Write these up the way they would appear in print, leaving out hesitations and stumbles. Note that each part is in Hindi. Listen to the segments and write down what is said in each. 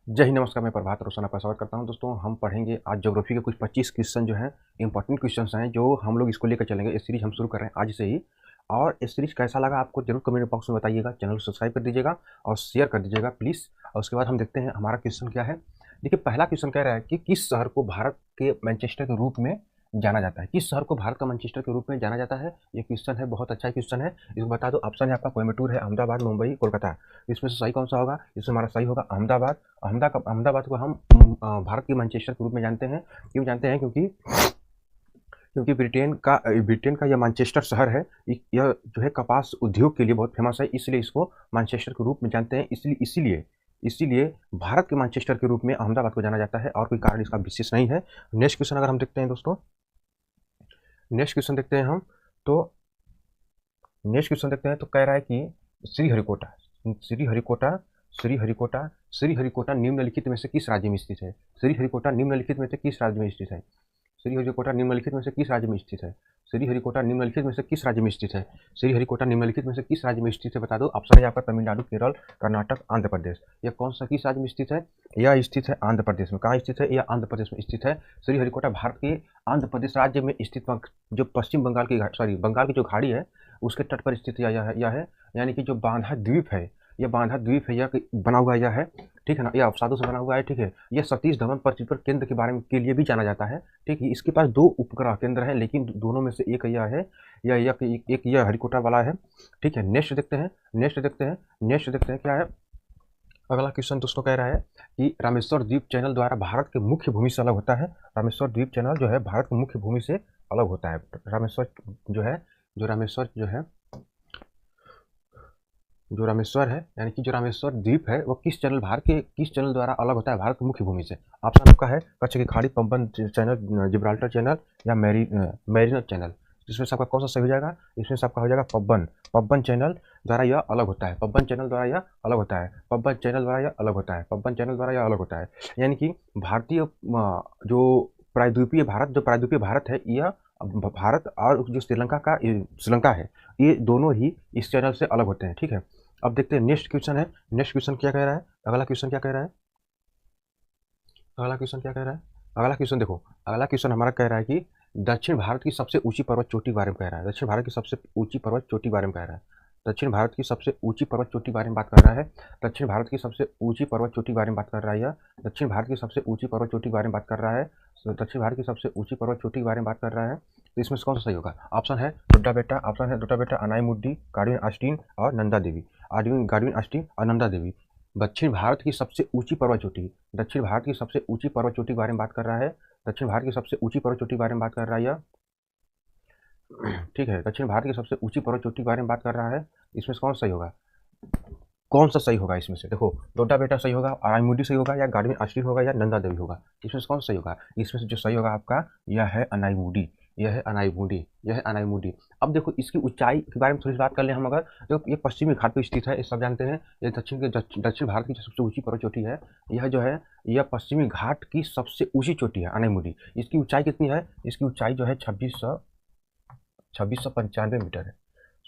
जय हिंद, नमस्कार। मैं प्रभात रोशन आपका स्वागत करता हूं। दोस्तों, हम पढ़ेंगे आज ज्योग्राफी के कुछ 25 क्वेश्चन जो हैं, इंपॉर्टेंट क्वेश्चंस हैं जो हम लोग इसको लेकर चलेंगे। ये सीरीज हम शुरू कर रहे हैं आज से ही। और ये सीरीज कैसा लगा आपको जरूर कमेंट बॉक्स में बताइएगा। चैनल को सब्सक्राइब कर दीजिएगा और शेयर कर दीजिएगा प्लीज़। और उसके बाद हम देखते हैं हमारा क्वेश्चन क्या है। देखिए, पहला क्वेश्चन कह रहा है कि किस शहर को भारत के मैनचेस्टर के रूप में जाना जाता है। किस शहर को भारत का मैनचेस्टर के रूप में जाना जाता है, ये क्वेश्चन है। बहुत अच्छा क्वेश्चन है। इसको बता दो। ऑप्शन है आपका कोयम्बटूर है, अहमदाबाद, मुंबई, कोलकाता। इसमें से सही कौन सा होगा? इसमें हमारा सही होगा अहमदाबाद। अहमदाबाद को हम भारत के मैनचेस्टर के रूप में जानते हैं। क्यों जानते हैं? क्योंकि ब्रिटेन का यह मैनचेस्टर शहर है। यह जो है कपास उद्योग के लिए बहुत फेमस है, इसलिए इसको मैनचेस्टर के रूप में जानते हैं। इसीलिए भारत के मैनचेस्टर के रूप में अहमदाबाद को जाना जाता है, और कोई कारण इसका विशेष नहीं है। नेक्स्ट क्वेश्चन अगर हम देखते हैं दोस्तों, नेक्स्ट क्वेश्चन देखते हैं हम। तो नेक्स्ट क्वेश्चन देखते हैं तो कह रहा है कि श्रीहरिकोटा श्रीहरिकोटा श्रीहरिकोटा श्रीहरिकोटा निम्नलिखित में से किस राज्य में स्थित है? श्रीहरिकोटा निम्नलिखित में से किस राज्य में स्थित है? श्रीहरिकोटा निम्नलिखित में से किस राज्य में स्थित है? श्रीहरिकोटा निम्नलिखित में से किस राज्य में स्थित है? श्रीहरिकोटा निम्नलिखित में से किस राज्य में स्थित है? बता दो। ऑप्शन है आपका तमिलनाडु, केरल, कर्नाटक, आंध्र प्रदेश। यह कौन सा किस राज्य में स्थित है? यह स्थित है आंध्र प्रदेश में। कहाँ स्थित है? यह आंध्र प्रदेश में स्थित है। श्रीहरिकोटा भारत के आंध्र प्रदेश राज्य में स्थित जो पश्चिम बंगाल की बंगाल की जो खाड़ी है उसके तट पर स्थित यह है। यानी कि जो बांधा द्वीप है, यह बांधा द्वीप है, यह बना हुआ यह है। ठीक है ना, यह अवसादों से बना हुआ है। ठीक है, यह सतीश धवन प्रक्षेपण केंद्र के बारे में के लिए भी जाना जाता है। ठीक है, इसके पास 2 उपग्रह केंद्र हैं, लेकिन दोनों में से एक यह है, एक यह हरिकोटा वाला है। ठीक है, नेक्स्ट देखते हैं क्या है। अगला क्वेश्चन दोस्तों कह रहा है कि रामेश्वर द्वीप चैनल द्वारा भारत के मुख्य भूमि से अलग होता है। रामेश्वर द्वीप चैनल जो है भारत की मुख्य भूमि से अलग होता है। रामेश्वर है, यानी कि जो रामेश्वर द्वीप है वो भारत के किस चैनल द्वारा अलग होता है भारत की मुख्य भूमि से? ऑप्शन आपका है कच्छ की खाड़ी, पंपन चैनल, जिब्राल्टर चैनल, या मैरिनर चैनल। इसमें से आपका कौन सा सही हो जाएगा? इसमें से आपका हो जाएगा पब्बन चैनल द्वारा यह अलग होता है। पब्बन चैनल द्वारा यह अलग होता है। पब्बन चैनल द्वारा यह अलग होता है। पब्बन चैनल द्वारा यह अलग होता है। यानी कि भारतीय जो प्रायद्वीपीय भारत है, यह भारत और जो श्रीलंका है, ये दोनों ही इस चैनल से अलग होते हैं। ठीक है, अब देखते हैं नेक्स्ट क्वेश्चन है। नेक्स्ट क्वेश्चन क्या कह रहा है? अगला क्वेश्चन क्या कह रहा है? अगला क्वेश्चन देखो। अगला क्वेश्चन हमारा कह रहा है कि दक्षिण भारत की सबसे ऊंची पर्वत चोटी के बारे में कह रहा है। दक्षिण भारत की सबसे ऊंची पर्वत चोटी के बारे में कह रहा है। दक्षिण भारत की सबसे ऊंची पर्वत चोटी के बारे में बात कर रहा है। दक्षिण भारत की सबसे ऊंची पर्वत चोटी के बारे में बात कर रहा है। यह दक्षिण भारत की सबसे ऊंची पर्वत चोटी के बारे में बात कर रहा है। दक्षिण भारत की सबसे ऊंची पर्वत चोटी के बारे में बात कर रहा है। तो इसमें से कौन सा सही होगा? ऑप्शन है डोडा बेटा, अनाईमुड्डी, गाडविन आस्टीन और नंदा देवी। गाडविन आस्टीन और नंदा देवी। दक्षिण भारत की सबसे ऊंची पर्वत चोटी, दक्षिण भारत की सबसे ऊंची पर्वत चोटी के बारे में बात कर रहा है। दक्षिण भारत की सबसे ऊंची पर्वत चोटी के बारे में बात कर रहा है यह। ठीक है, दक्षिण भारत की सबसे ऊंची पर्वत चोटी के बारे में बात कर रहा है। इसमें से कौन सही होगा? कौन सा सही होगा इसमें से? देखो, डोडा बेटा सही होगा, अनाईमुड्डी सही होगा, या गाडविन आस्टीन होगा, या नंदा देवी होगा। इसमें से कौन सही होगा? इसमें से जो सही होगा आपका यह है अनाईमुड्डी। अब देखो, इसकी ऊंचाई के बारे में थोड़ी सी बात कर ले हम। अगर देखो, ये पश्चिमी घाट पर स्थित है, ये सब जानते हैं। ये दक्षिण भारत की जो सबसे ऊंची पर्वत चोटी है, यह जो है यह पश्चिमी घाट की सबसे ऊंची चोटी है, अनाईमुड्डी। इसकी ऊंचाई कितनी है? इसकी ऊंचाई जो है 2695 मीटर है।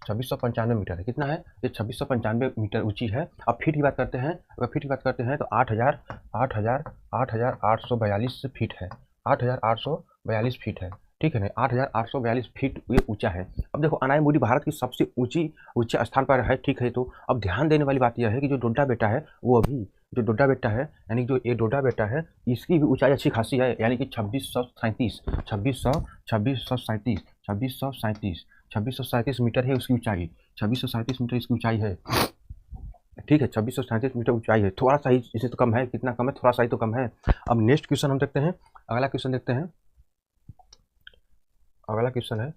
2695 मीटर है। कितना है? ये 2695 मीटर ऊंची है। अब फीट की बात करते हैं। अगर फीट की बात करते हैं तो 8842 फीट है। 8842 फीट है। ठीक है ना, 8842 फीट ये ऊंचा है। अब देखो, अनाईमुड्डी भारत की सबसे ऊंचे स्थान पर है। ठीक है, तो अब ध्यान देने वाली बात यह है कि जो डोडा बेटा है वो अभी जो डोडा बेटा है, यानी जो ये डोडा बेटा है, इसकी भी ऊंचाई अच्छी खासी है। यानी कि 2637 मीटर है उसकी ऊंचाई। 2637 मीटर इसकी ऊंचाई है। ठीक है, 2637 मीटर ऊंचाई है। थोड़ा सा ही इससे तो कम है। कितना कम है? थोड़ा सा ही तो कम है। अब नेक्स्ट क्वेश्चन हम देखते हैं। अगला क्वेश्चन देखते हैं। अगला क्वेश्चन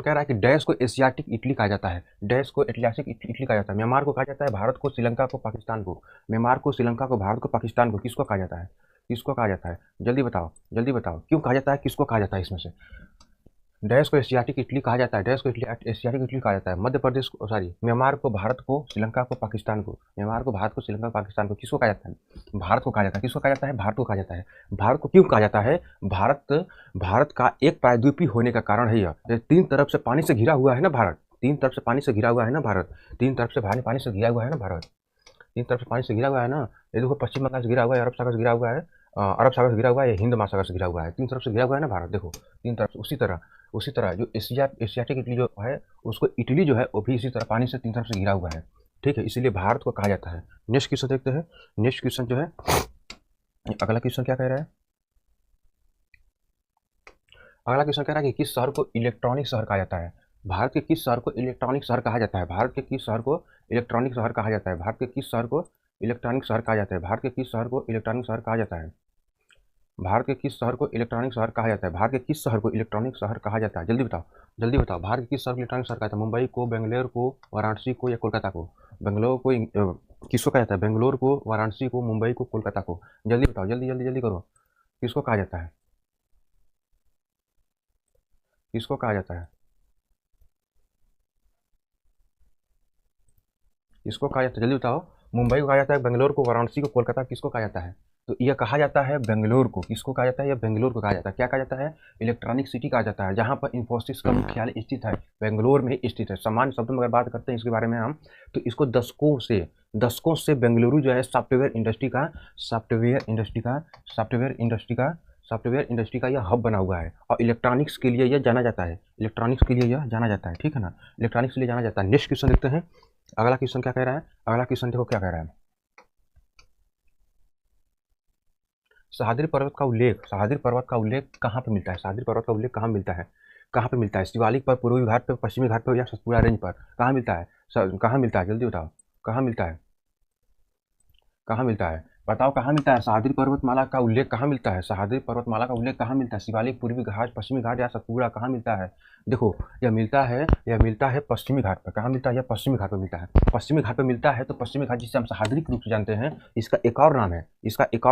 कह रहा है कि डैश को एशियाटिक इटली कहा जाता है। डैश को एशियाटिक इटली कहा जाता है। म्यांमार को कहा जाता है, भारत को, श्रीलंका को, पाकिस्तान को। म्यांमार को, श्रीलंका को, भारत को, पाकिस्तान को किसको कहा जाता है? किसको कहा जाता है? जल्दी बताओ, जल्दी बताओ, क्यों कहा जाता है, किसको कहा जाता है इसमें से? डैश को एशियाटिक इटली कहा जाता है। डैश को एशियाटिक इटली कहा जाता है। मध्य प्रदेश को, सॉरी, म्यांमार को, भारत को, श्रीलंका को, पाकिस्तान को। म्यांमार को, भारत को, श्रीलंका, पाकिस्तान को किसको कहा जाता है? भारत को कहा जाता है। किसको कहा जाता है? भारत को कहा जाता है। भारत को क्यों कहा जाता है? भारत का एक प्रायद्वीपीय होने का कारण है यह। 3 तरफ से पानी से घिरा हुआ है ना भारत। 3 तरफ से पानी से घिरा हुआ है ना भारत। 3 तरफ से पानी से घिरा हुआ है ना भारत। तीन तरफ से पानी से घिरा हुआ है ना। ये देखो पश्चिम बंगाल से घिरा हुआ है, अरब सागर से घिरा हुआ है, अरब सागर से घिरा हुआ है, हिंद महासागर से घिरा हुआ है, तीन तरफ से घिरा हुआ है ना भारत, देखो तीन तरफ से। उसी तरह जो एशियाटिक इटली जो है, उसको इटली जो है वो भी इसी तरह पानी से तीन तरफ से घिरा हुआ है, ठीक है, इसीलिए भारत को कहा जाता है। नेक्स्ट क्वेश्चन देखते हैं। नेक्स्ट क्वेश्चन जो है, अगला क्वेश्चन क्या कह रहा है? अगला क्वेश्चन कह रहा है कि किस शहर को इलेक्ट्रॉनिक शहर कहा जाता है? भारत के किस शहर को इलेक्ट्रॉनिक शहर कहा जाता है? भारत के किस शहर को इलेक्ट्रॉनिक शहर कहा जाता है? भारत के किस शहर को इलेक्ट्रॉनिक शहर कहा जाता है? भारत के किस शहर को इलेक्ट्रॉनिक शहर कहा जाता है? भारत के किस शहर को इलेक्ट्रॉनिक शहर कहा जाता है? भारत के किस शहर को इलेक्ट्रॉनिक शहर कहा जाता है? जल्दी बताओ, जल्दी बताओ, भारत के किस शहर को इलेक्ट्रॉनिक शहर कहा जाता है? मुंबई को, बेंगलोर को, वाराणसी को या कोलकाता को? बेंगलोर को किसको कहा जाता है? बेंगलोर को, वाराणसी को, मुंबई को, कोलकाता को? जल्दी बताओ, जल्दी जल्दी जल्दी करो, किसको कहा जाता है? किसको कहा जाता है? किसको कहा जाता है? जल्दी बताओ। मुंबई को कहा जाता है, बेंगलोर को, वाराणसी को, कोलकाता, किसको कहा जाता है? तो यह कहा जाता है बेंगलोर को। किसको कहा जाता है? यह बेंगलोर को कहा जाता है। क्या कहा जाता है? इलेक्ट्रॉनिक सिटी कहा जाता है, जहाँ पर इन्फोसिस का मुख्यालय स्थित है, बेंगलोर में ही स्थित है। सामान्य शब्दों में अगर बात करते हैं इसके बारे में हम, तो इसको दशकों से बेंगलुरु जो है सॉफ्टवेयर इंडस्ट्री का यह हब बना हुआ है, और इलेक्ट्रॉनिक्स के लिए यह जाना जाता है। इलेक्ट्रॉनिक्स के लिए यह जाना जाता है, ठीक है ना, इलेक्ट्रॉनिक्स के लिए जाना जाता है। नेक्स्ट क्वेश्चन देखते हैं। अगला क्वेश्चन क्या कह रहा है? अगला क्वेश्चन देखो क्या कह रहा है। सह्याद्री पर्वत का उल्लेख कहाँ पे मिलता है? सह्याद्री पर्वत का उल्लेख कहाँ मिलता है? कहाँ पे मिलता है? शिवालिक पर, पूर्वी घाट पे, पश्चिमी घाट पे या सतपुड़ा रेंज पर? कहाँ मिलता है? कहाँ मिलता है? जल्दी बताओ, कहाँ मिलता है? कहाँ मिलता है? बताओ कहाँ मिलता है? सह्याद्री पर्वतमाला का उल्लेख कहाँ मिलता है? सह्याद्री पर्वतमाला का उल्लेख कहाँ मिलता है? शिवालिक, पूर्वी घाट, पश्चिमी घाट या सतपुड़ा, कहाँ मिलता है? देखो, यह मिलता है पश्चिमी घाट पर। कहाँ मिलता है? यह पश्चिमी घाट पर मिलता है। पश्चिमी घाट पर मिलता है, तो पश्चिमी घाट जिसे हम सह्याद्री के रूप से जानते हैं, इसका एक और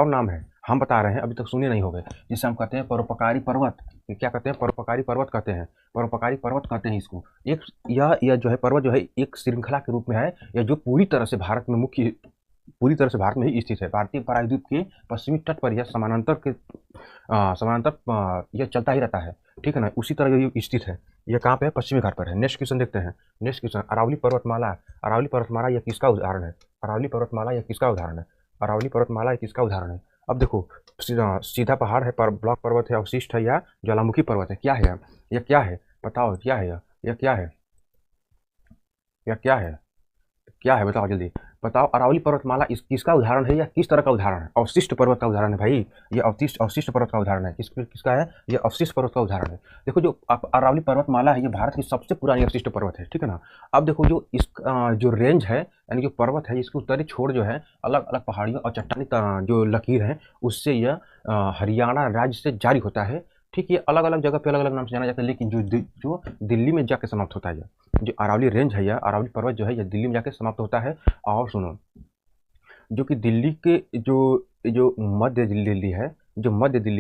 नाम है, हम बता रहे हैं, अभी तक सुने नहीं होंगे, जिसे हम कहते हैं परोपकारी पर्वत। क्या कहते हैं? परोपकारी पर्वत कहते हैं। परोपकारी पर्वत कहते हैं इसको। एक यह जो है पर्वत जो है एक श्रृंखला के रूप में है, यह जो पूरी तरह से भारत में ही स्थित है। भारतीय प्रायद्वीप के पश्चिमी तट पर यह समानांतर यह चलता ही रहता है, ठीक है ना, उसी तरह ये स्थित है। यह कहाँ पे है? पश्चिमी घाट पर है। नेक्स्ट क्वेश्चन देखते हैं। नेक्स्ट क्वेश्चन, अरावली पर्वतमाला यह किसका उदाहरण है? अरावली पर्वतमाला यह किसका उदाहरण है? अब देखो, सीधा पहाड़ है, ब्लॉक पर्वत है, अवशिष्ट है या ज्वालामुखी पर्वत है? क्या है यह? क्या है? बताओ, क्या है यह क्या है? क्या है? बताओ जल्दी बताओ। अरावली पर्वतमाला किसका उदाहरण है या किस तरह का उदाहरण है? अवशिष्ट पर्वत का उदाहरण है भाई। ये अवशिष्ट पर्वत का उदाहरण है। किसका है? ये अवशिष्ट पर्वत का उदाहरण है। देखो, जो अरावली पर्वतमाला है, ये भारत की सबसे पुरानी अवशिष्ट पर्वत है, ठीक है ना। अब देखो, जो रेंज है, यानी जो पर्वत है, इसके उत्तरी छोर जो है, अलग अलग पहाड़ियों और चट्टानी जो लकीर है, उससे यह हरियाणा राज्य से जारी होता है, ठीक। ये अलग अलग जगह पे अलग अलग नाम से जाना जाता है, लेकिन जो दिल्ली में जाके समाप्त होता है, जो अरावली रेंज है, या अरावली पर्वत जो है, यह दिल्ली में जाके समाप्त होता है। और सुनो, जो कि दिल्ली के जो मध्य दिल्ली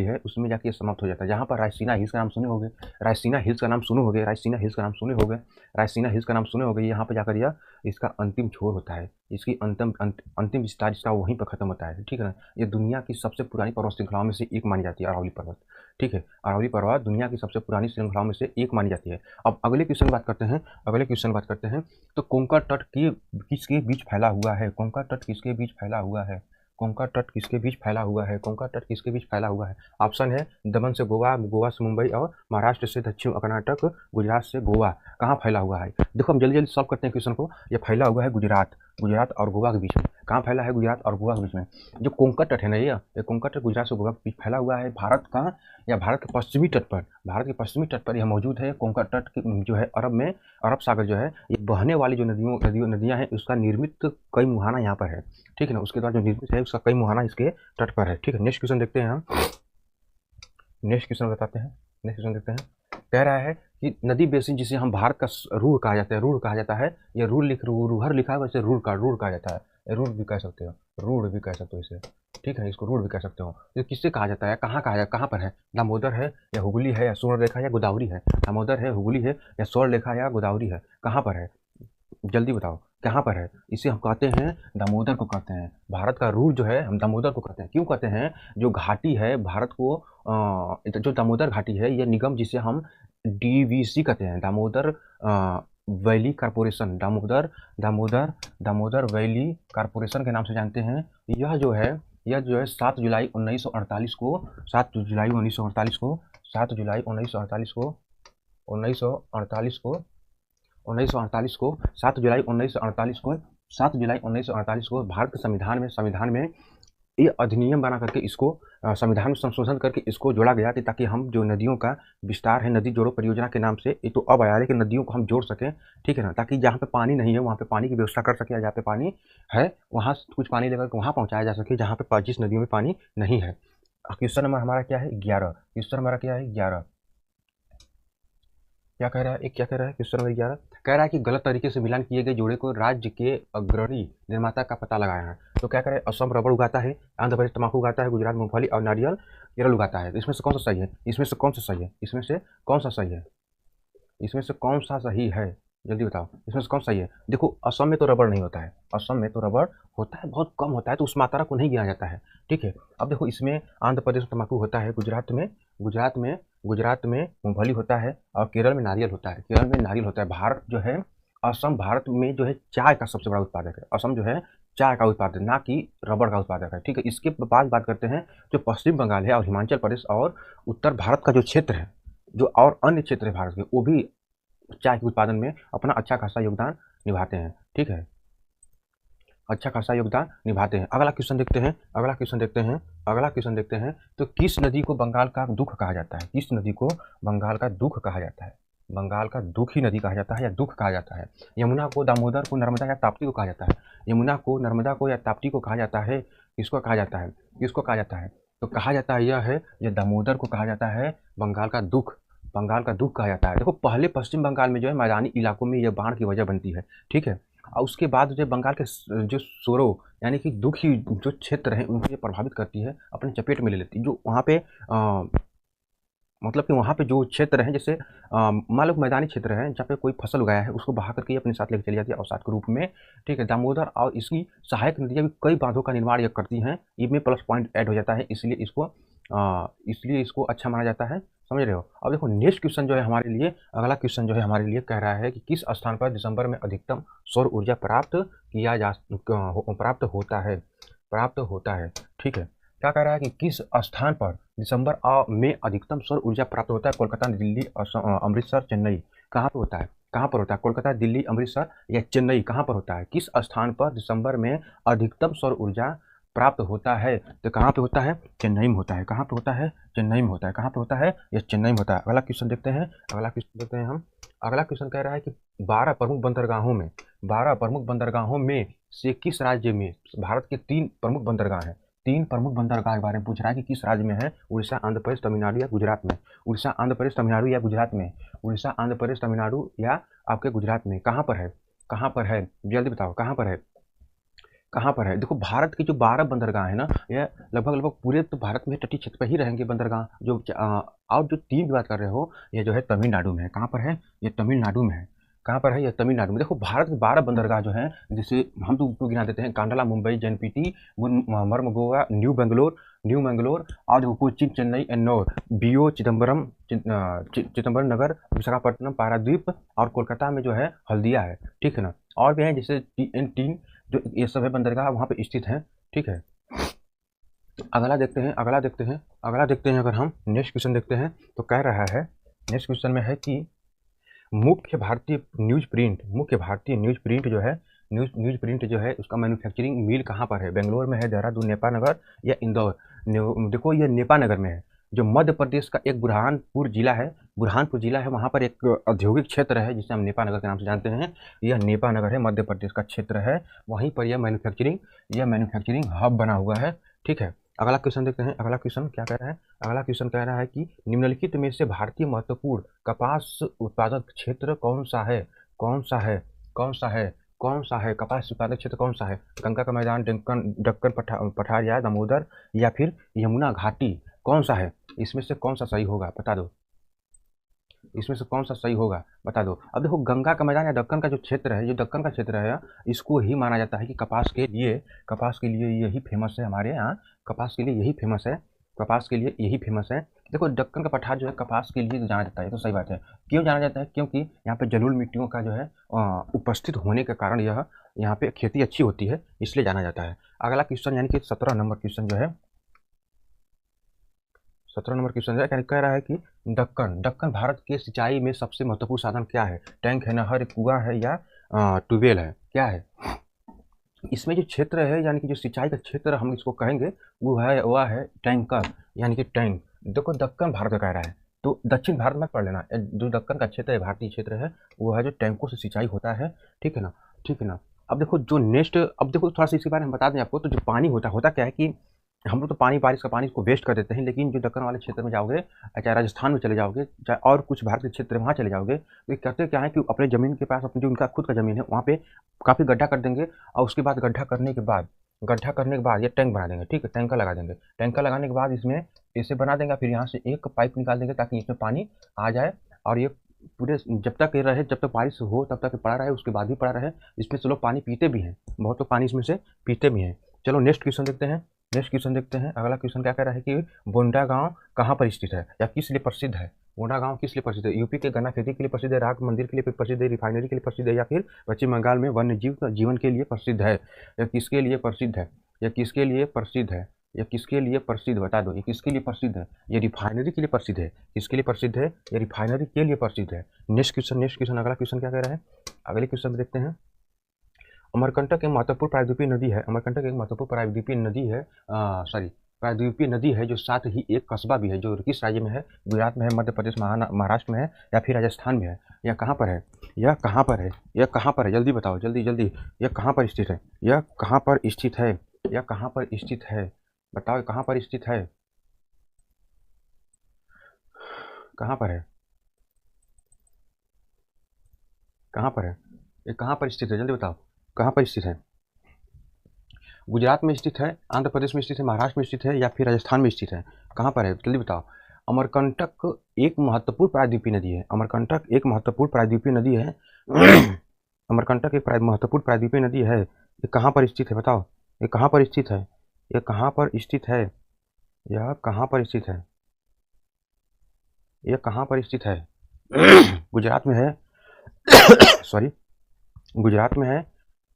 है, उसमें जाके समाप्त हो जाता है, जहाँ पर रायसीना हिल्स का नाम सुने होंगे। रायसीना हिल्स का नाम सुने होंगे। यहाँ पे जाकर यह इसका अंतिम छोर होता है, इसकी अंतिम विस्तार इसका वहीं पर खत्म होता है, ठीक है ना। ये दुनिया की सबसे पुरानी पर्वत श्रृंखलाओं में से एक मानी जाती है, अरावली पर्वत, ठीक है। अरावली पर्वत दुनिया की सबसे पुरानी श्रृंखलाओं में से एक मानी जाती है। अब अगले क्वेश्चन की बात करते हैं। तो कोंकण तट किसके बीच फैला हुआ है? कोंकण तट किसके बीच फैला हुआ है? ऑप्शन है दमन से गोवा, गोवा से मुंबई, और महाराष्ट्र से दक्षिण कर्नाटक, गुजरात से गोवा। कहाँ फैला हुआ है? देखो, हम जल्दी जल्दी सॉल्व करते हैं क्वेश्चन को। ये फैला हुआ है गुजरात और गोवा के बीच में। कहाँ फैला है? गुजरात और गोवा के बीच में। जो कोंकण तट है ना, ये कोंकण तट गुजरात से गोवा के बीच फैला हुआ है। भारत का या भारत के पश्चिमी तट पर यह मौजूद है। कोंकण तट जो है अरब सागर जो है, ये बहने वाली जो नदियाँ हैं, उसका निर्मित कई मुहाना यहाँ पर है, ठीक है ना। उसके बाद जो निर्मित है, उसका कई मुहाना इसके तट पर है, ठीक है। नेक्स्ट क्वेश्चन देखते हैं हम। नेक्स्ट क्वेश्चन देखते हैं। कह रहा है कि नदी बेसिन जिसे हम भारत का रूढ़ कहा जाता है, ये रूढ़ लिखा है, वैसे रूढ़ कहा जाता है। रूढ़ भी कह सकते हो इसे, ठीक है, इसको रूढ़ भी कह सकते हो। ये किससे कहा जाता है? कहाँ पर है? दामोदर है या हुगली है या स्वर्णरेखा या गोदावरी है? दामोदर है, हुगली है या स्वर्णरेखा या गोदावरी है? कहाँ पर है? जल्दी बताओ, कहाँ पर है? इसे हम कहते हैं, दामोदर को कहते हैं। भारत का रूट जो है, हम दामोदर को कहते हैं। क्यों कहते हैं? जो घाटी है भारत को, जो दामोदर घाटी है, यह निगम जिसे हम DVC कहते हैं, Damodar valley corporation, Damodar valley corporation के नाम से जानते हैं। यह जो है 7 जुलाई 1948 को 7 जुलाई 1948 को 7 जुलाई 1948 को 1948 को 1948 को 7 जुलाई 1948 को 7 जुलाई 1948 को भारत के संविधान में ये अधिनियम बना करके इसको संविधान में संशोधन करके इसको जोड़ा गया कि ताकि हम जो नदियों का विस्तार है, नदी जोड़ो परियोजना के नाम से, ये तो अब आया है कि नदियों को हम जोड़ सकें, ठीक है ना, ताकि जहाँ पे पानी नहीं है वहाँ पे पानी की व्यवस्था कर सके, जहाँ पे पानी है वहाँ से कुछ पानी लेकर के वहाँ पहुँचाया जा सके जहाँ पे जिस नदियों में पानी नहीं है। क्वेश्चन नंबर हमारा क्या है 11। क्वेश्चन हमारा क्या है 11। क्या कह रहा है, एक क्या कह रहा है क्वेश्चन नंबर 11 कह रहा है कि गलत तरीके से मिलान किए गए जोड़े को राज्य के अग्रणी निर्माता का पता लगाया है। तो क्या करें, असम रबड़ उगाता है, आंध्र प्रदेश तंबाकू उगाता है, गुजरात मूंगफली और नारियल केरल उगाता है। तो इसमें से कौन सा सही है, इसमें से कौन सा सही है, इसमें से कौन सा सही है, इसमें से कौन सा सही है, जल्दी बताओ इसमें से कौन सही है। देखो असम में तो रबड़ नहीं होता है, असम में तो रबड़ होता है, बहुत कम होता है, तो उस मात्रा को नहीं गिना जाता है, ठीक है। अब देखो इसमें आंध्र प्रदेश में तंबाकू होता है, गुजरात में मूंगफली होता है और केरल में नारियल होता है, केरल में नारियल होता है। भारत जो है, असम भारत में जो है चाय का सबसे बड़ा उत्पादक है, असम जो है चाय का उत्पादक, ना कि रबड़ का उत्पादक है, ठीक है। इसके बाद बात करते हैं जो पश्चिम बंगाल है और हिमाचल प्रदेश और उत्तर भारत का जो क्षेत्र है, जो और अन्य क्षेत्र है भारत के, वो भी चाय के उत्पादन में अपना अच्छा खासा योगदान निभाते हैं, ठीक है, अच्छा खासा योगदान निभाते हैं। अगला क्वेश्चन देखते हैं तो किस नदी को बंगाल का दुख कहा जाता है, किस नदी को बंगाल का दुख कहा जाता है, बंगाल का दुखी नदी कहा जाता है या दुख कहा जाता है। यमुना को, दामोदर को, नर्मदा या ताप्ती को कहा जाता है, यमुना को, नर्मदा को या ताप्ती को कहा जाता है, किसको कहा जाता है, किसको कहा जाता है, तो कहा जाता है यह है, यह दामोदर को कहा जाता है बंगाल का दुख, बंगाल का दुख कहा जाता है। देखो पहले पश्चिम बंगाल में जो है मैदानी इलाकों में यह बाढ़ की वजह बनती है, ठीक है, और उसके बाद जो बंगाल के जो सोरो यानी कि दुखी जो क्षेत्र हैं उनको ये प्रभावित करती है, अपने चपेट में ले लेती है। जो वहाँ पे मतलब कि वहाँ पे जो क्षेत्र हैं, जैसे मान लो मैदानी क्षेत्र है जहाँ पे कोई फसल उगाया है, उसको बहा करके अपने साथ लेकर चली जाती है अवसाद के रूप में, ठीक है। दामोदर और इसकी सहायक नदियाँ भी कई बांधों का निर्माण ये करती हैं, इनमें प्लस पॉइंट ऐड हो जाता है, इसलिए इसको अच्छा माना जाता है, समझ रहे हो। अब देखो नेक्स्ट क्वेश्चन जो है हमारे लिए, अगला क्वेश्चन जो है हमारे लिए कह रहा है कि किस स्थान पर दिसंबर में अधिकतम सौर ऊर्जा प्राप्त होता है, ठीक है। क्या कह रहा है कि किस स्थान पर दिसंबर में अधिकतम सौर ऊर्जा प्राप्त होता है, कोलकाता, दिल्ली, अमृतसर, चेन्नई, कहाँ पर होता है, कहाँ पर होता है, कोलकाता, दिल्ली, अमृतसर या चेन्नई, कहाँ पर होता है, किस स्थान पर दिसंबर में अधिकतम सौर ऊर्जा प्राप्त होता है, तो कहाँ पे होता है, चेन्नई में होता है, कहाँ पे होता है, चेन्नई में होता है, कहाँ पे होता है, यह चेन्नई में होता है। अगला क्वेश्चन देखते हैं, हम अगला क्वेश्चन कह रहा है कि 12 प्रमुख बंदरगाहों में से किस राज्य में, भारत के 3 प्रमुख बंदरगाह हैं, 3 प्रमुख बंदरगाह के बारे में पूछ रहा है कि किस राज्य में है, उड़ीसा, आंध्र प्रदेश, तमिलनाडु या गुजरात में, उड़ीसा, आंध्र प्रदेश, तमिलनाडु या गुजरात में, उड़ीसा, आंध्र प्रदेश, तमिलनाडु या आपके गुजरात में, कहाँ पर है, कहाँ पर है, जल्दी बताओ कहाँ पर है, कहाँ पर है। देखो भारत के जो 12 बंदरगाह है ना, यह लगभग पूरे तो भारत में तटीय क्षेत्र पर ही रहेंगे बंदरगाह, जो और जो 3 की बात कर रहे हो, यह जो है तमिलनाडु में है, कहाँ पर है, ये तमिलनाडु में है, कहाँ पर है, यह तमिलनाडु में। देखो भारत के 12 बंदरगाह जो हैं, जिसे हम तो गिना देते हैं, कांडला, मुंबई, जेएनपीटी, मर्मगोवा, न्यू मैंगलोर और देखो कोच्चि, चेन्नई, एन्नौर, बीओ, चिदम्बरम नगर, विशाखापट्टनम, पारादीप और कोलकाता में जो है हल्दिया है, ठीक है ना। और भी हैं जैसे इन 3 जो ये सब है बंदरगाह वहाँ पे स्थित हैं, ठीक है। अगला देखते हैं अगर हम नेक्स्ट क्वेश्चन देखते हैं तो कह रहा है, नेक्स्ट क्वेश्चन में है कि मुख्य भारतीय न्यूज प्रिंट जो है उसका मैन्युफैक्चरिंग मिल कहाँ पर है, बेंगलोर में है, देहरादून, नेपानगर या इंदौर। देखो ये नेपानगर में है, जो मध्य प्रदेश का एक बुरहानपुर जिला है, वहाँ पर एक औद्योगिक क्षेत्र है जिसे हम नेपानगर के नाम से जानते हैं, यह नेपानगर है, मध्य प्रदेश का क्षेत्र है, वहीं पर यह मैन्युफैक्चरिंग हब बना हुआ है, ठीक है। अगला क्वेश्चन देखते हैं, अगला क्वेश्चन क्या कह रहा है, अगला क्वेश्चन कह रहा है कि निम्नलिखित में से भारतीय महत्वपूर्ण कपास उत्पादक क्षेत्र कौन सा है, कपास उत्पादक क्षेत्र कौन सा है, गंगा का मैदान, दक्कन पठार या दामोदर या फिर यमुना घाटी, कौन सा है, इसमें से कौन सा सही होगा बता दो, इसमें से कौन सा सही होगा बता दो। अब देखो गंगा का मैदान या दक्कन का जो क्षेत्र है, दक्कन का क्षेत्र है, इसको ही माना जाता है कि कपास के लिए यही फेमस है हमारे यहाँ, कपास के लिए यही फेमस है देखो दक्कन का पठार जो है कपास के लिए जाना जाता है, ये तो सही बात है। क्यों जाना जाता है? क्योंकि यहाँ पे जलोढ़ मिट्टियों का जो है उपस्थित होने के कारण यह यहाँ पे खेती अच्छी होती है, इसलिए जाना जाता है। अगला क्वेश्चन यानी कि 17 नंबर क्वेश्चन जो है, 17 नंबर क्वेश्चन है, कह रहा है कि दक्कन भारत के सिंचाई में सबसे महत्वपूर्ण साधन क्या है? टैंक है, नहर, कुआं है या ट्यूबवेल है? क्या है इसमें जो क्षेत्र है, यानी कि जो सिंचाई का क्षेत्र हम इसको कहेंगे वो है, वह है टैंकर, यानी कि टैंक। देखो दक्कन भारत का कह रहा है, तो दक्षिण भारत में पढ़ लेना। जो दक्कन का क्षेत्र है, भारतीय क्षेत्र है, वो है जो टैंकों से सिंचाई होता है। ठीक है ना, ठीक है ना। अब देखो जो नेक्स्ट, अब देखो थोड़ा सा इसके बारे में बता दें आपको। तो जो पानी होता क्या है कि हम लोग तो पानी, बारिश का पानी को वेस्ट कर देते हैं, लेकिन जो दक्कन वाले क्षेत्र में जाओगे, चाहे राजस्थान में चले जाओगे, चाहे और कुछ भारत के क्षेत्र में वहाँ चले जाओगे, तो ये करते क्या है कि अपने ज़मीन के पास, अपनी जो उनका खुद का ज़मीन है, वहाँ पे काफ़ी गड्ढा कर देंगे, और उसके बाद गड्ढा करने के बाद ये टैंक बना देंगे। ठीक है, टैंकर लगा देंगे। टैंकर लगाने के बाद इसमें ऐसे बना देंगे, फिर यहाँ से एक पाइप निकाल देंगे ताकि इसमें पानी आ जाए, और ये पूरे जब तक ये रहे, जब तक बारिश हो तब तक पड़ा रहे, उसके बाद भी पड़ा रहे। इसमें से लोग पानी पीते भी हैं, बहुत लोग पानी इसमें से पीते भी हैं। चलो नेक्स्ट क्वेश्चन देखते हैं। अगला क्वेश्चन क्या कह रहा है कि बोंडा गांव कहाँ पर स्थित है या किस लिए प्रसिद्ध है? बोंडा गांव किस लिए प्रसिद्ध है? यूपी के गन्ना खेती के लिए प्रसिद्ध है, राग मंदिर के लिए प्रसिद्ध है, रिफाइनरी के लिए प्रसिद्ध है, या फिर पश्चिम बंगाल में वन्य जीवन के लिए प्रसिद्ध है? या किसके लिए प्रसिद्ध है? या किसके लिए प्रसिद्ध है? या किसके लिए प्रसिद्ध, बता दो। ये किसके लिए प्रसिद्ध है? ये रिफाइनरी के लिए प्रसिद्ध है। किसके लिए प्रसिद्ध है? ये रिफाइनरी के लिए प्रसिद्ध है। नेक्स्ट क्वेश्चन, अगला क्वेश्चन क्या कह रहा है? अगले क्वेश्चन में देखते हैं। अमरकंटक एक महत्वपूर्ण प्रायद्वीपीय नदी है। अमरकंटक एक महत्वपूर्ण प्रायद्वीपीय नदी है, प्रायद्वीपीय नदी है, जो साथ ही एक कस्बा भी है, जो किस राज्य में है? गुजरात में है, मध्य प्रदेश, महाराष्ट्र में है, या फिर राजस्थान में है? यह कहाँ पर है? यह कहाँ पर है? यह कहाँ पर है? जल्दी बताओ, जल्दी जल्दी। यह कहाँ पर स्थित है? यह कहाँ पर स्थित है? यह कहाँ पर स्थित है? बताओ कहाँ पर स्थित है? कहाँ पर है? कहाँ पर है? ये कहाँ पर स्थित है? जल्दी बताओ, कहाँ पर स्थित है? गुजरात में स्थित है, आंध्र प्रदेश में स्थित है, महाराष्ट्र में स्थित है, या फिर राजस्थान में स्थित है? कहाँ पर है? जल्दी बताओ। अमरकंटक एक महत्वपूर्ण प्रायद्वीपीय नदी है। अमरकंटक एक महत्वपूर्ण प्रायद्वीपीय नदी है। अमरकंटक एक महत्वपूर्ण प्रायद्वीपीय नदी है। ये कहाँ पर स्थित है? बताओ, ये कहाँ पर स्थित है? ये कहाँ पर स्थित है? यह कहाँ पर स्थित है? यह कहाँ पर स्थित है? गुजरात में है, सॉरी, गुजरात में है,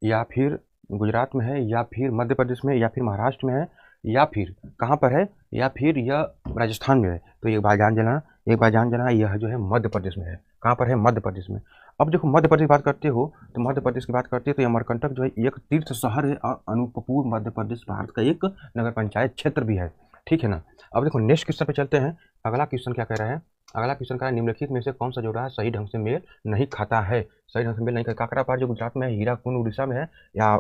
या फिर गुजरात में है, या फिर मध्य प्रदेश में, या फिर महाराष्ट्र में है, या फिर कहाँ पर है, या फिर यह राजस्थान में है? तो एक बार जान जाना, यह जो है मध्य प्रदेश में है। कहाँ पर है? मध्य प्रदेश में। अब देखो मध्य प्रदेश की बात करते हो, तो मध्य प्रदेश की बात करते हो तो अमरकंटक जो है एक तीर्थ शहर है, और अनूपपुर मध्य प्रदेश भारत का एक नगर पंचायत क्षेत्र भी है। ठीक है ना। अब देखो नेक्स्ट क्वेश्चन पे चलते हैं। अगला क्वेश्चन क्या कह रहा है? अगला क्वेश्चन का निम्नलिखित में से कौन सा जोड़ा सही ढंग से मेल नहीं खाता है? सही ढंग से मेल नहीं खाता। काकरापार जो गुजरात में है, हीराकुंड उड़ीसा में है, या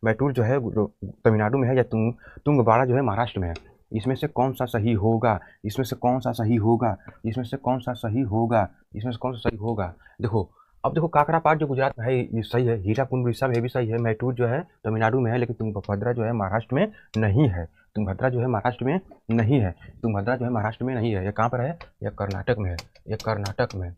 मैटूर जो है तमिलनाडु में है, या तुंगबाड़ा जो है महाराष्ट्र में है? इसमें से कौन सा सही होगा? इसमें से कौन सा सही होगा? इसमें से कौन सा सही होगा? इसमें से कौन सा सही होगा? देखो, अब देखो काकरापार जो गुजरात में है ये सही है, हीराकुंड उड़ीसा में भी सही है, मैटूर जो है तमिलनाडु में है, लेकिन तुंगभद्रा जो है महाराष्ट्र में नहीं है। तुंगभद्रा जो है महाराष्ट्र में नहीं है। तुंगभद्रा जो है महाराष्ट्र में नहीं है। ये कहाँ पर है? यह कर्नाटक में है। ये कर्नाटक में,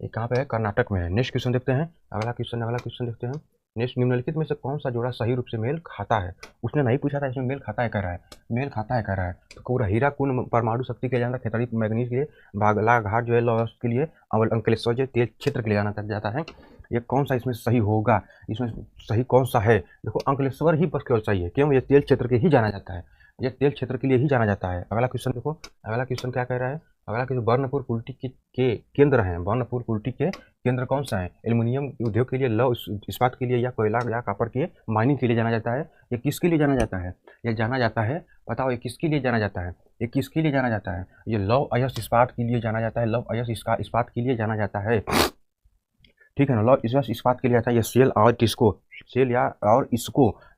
ये कहाँ पे है? कर्नाटक में है। नेक्स्ट क्वेश्चन देखते हैं। अगला क्वेश्चन देखते हैं। नेक्स्ट, निम्नलिखित में से कौन सा जोड़ा सही रूप से मेल खाता है? उसने नहीं पूछा था, इसमें मेल खाता है कह रहा है, मेल खाता है कह रहा है। तो पूरा हीराकुंड परमाणु शक्ति के लिए जाना, खेतड़ी मैग्नीज के लिए, बागलाघाट जो है लॉस के लिए, और अंकलेश्वर जो तेल क्षेत्र के लिए जाना जाता है। ये कौन सा इसमें सही होगा? इसमें सही कौन सा है? देखो अंकलेश्वर ही बस केवल सही है। क्यों? ये तेल क्षेत्र के ही जाना जाता है, ये तेल क्षेत्र के लिए ही जाना जाता है। अगला क्वेश्चन देखो, अगला क्वेश्चन क्या कह रहा है? अगला क्वेश्चन, बर्नपुर कुल्टी के केंद्र हैं। बर्नपुर कुल्टी के केंद्र कौन सा है? एल्युमिनियम उद्योग के लिए, लौह इस्पात के लिए, या कोयला या कॉपर के माइनिंग के लिए जाना जाता है? ये किसके लिए जाना जाता है? ये जाना जाता है, बताओ ये किसके लिए जाना जाता है? ये किसके लिए जाना जाता है? ये लौह अयस्क इस्पात के लिए जाना जाता है। लौह अयस्क इस्पात के लिए जाना जाता है। ठीक है ना। लौह अयस्क इस्पात के लिए आता है। ये सेल और टिस्को,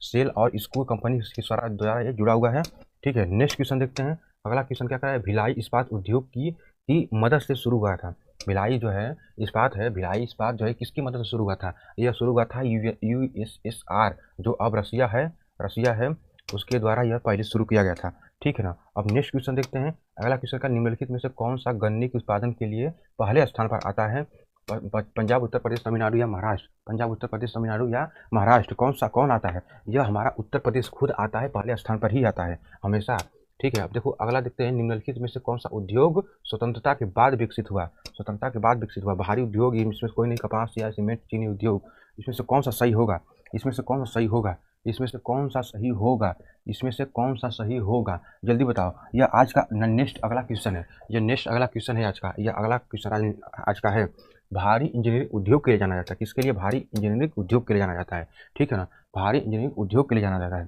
सेल और इसको कंपनी के द्वारा ये जुड़ा हुआ है। ठीक है। नेक्स्ट क्वेश्चन देखते हैं। अगला क्वेश्चन क्या कह रहा है? भिलाई इस्पात उद्योग की मदद से शुरू हुआ था। भिलाई जो है इस्पात है, भिलाई इस्पात जो है किसकी मदद से शुरू हुआ था? यह शुरू हुआ था USSR, जो अब रसिया है, उसके द्वारा यह पहले शुरू किया गया था। ठीक है ना। अब नेक्स्ट क्वेश्चन देखते हैं। अगला क्वेश्चन का, निम्नलिखित में से कौन सा गन्ने के उत्पादन के लिए पहले स्थान पर आता है? पंजाब, उत्तर प्रदेश, तमिलनाडु या महाराष्ट्र? पंजाब, उत्तर प्रदेश, तमिलनाडु या महाराष्ट्र, कौन आता है? यह हमारा उत्तर प्रदेश खुद आता है, पहले स्थान पर ही आता है हमेशा। ठीक है, अब देखो अगला देखते हैं, निम्नलिखित में से कौन सा उद्योग स्वतंत्रता के बाद विकसित हुआ? स्वतंत्रता के बाद विकसित हुआ भारी उद्योग, इसमें कोई नहीं, कपास या सीमेंट, चीनी उद्योग, इसमें से कौन सा सही होगा? इसमें से कौन सा सही होगा? इसमें से कौन सा सही होगा? इसमें से कौन सा सही होगा? जल्दी बताओ। यह आज का नेक्स्ट अगला क्वेश्चन है, ये नेक्स्ट अगला क्वेश्चन है आज का, यह अगला क्वेश्चन आज का है। भारी इंजीनियरिंग उद्योग के लिए जाना जाता है, किसके लिए? भारी इंजीनियरिंग उद्योग के लिए जाना जाता है, ठीक है ना, भारी इंजीनियरिंग उद्योग के लिए जाना जाता है।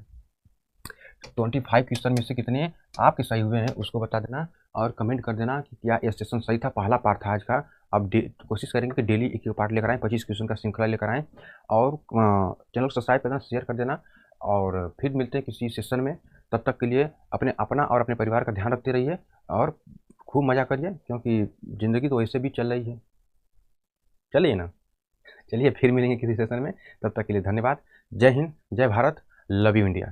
25 क्वेश्चन में से कितने आपके सही हुए हैं उसको बता देना और कमेंट कर देना कि क्या ये सेशन सही था। पहला पार्ट था आज का, अब कोशिश करेंगे कि डेली एक पार्ट लेकर आएँ, 25 क्वेश्चन का श्रृंखला लेकर आएँ, और चैनल को सब्सक्राइब करना, शेयर कर देना, और फिर मिलते हैं किसी सेशन में। तब तक के लिए अपना और अपने परिवार का ध्यान रखते रहिए और खूब मज़ा करिए, क्योंकि ज़िंदगी तो वैसे भी चल रही है। चलिए ना, चलिए फिर मिलेंगे किसी सेशन में, तब तक के लिए धन्यवाद। जय हिंद, जय भारत, लव यू इंडिया।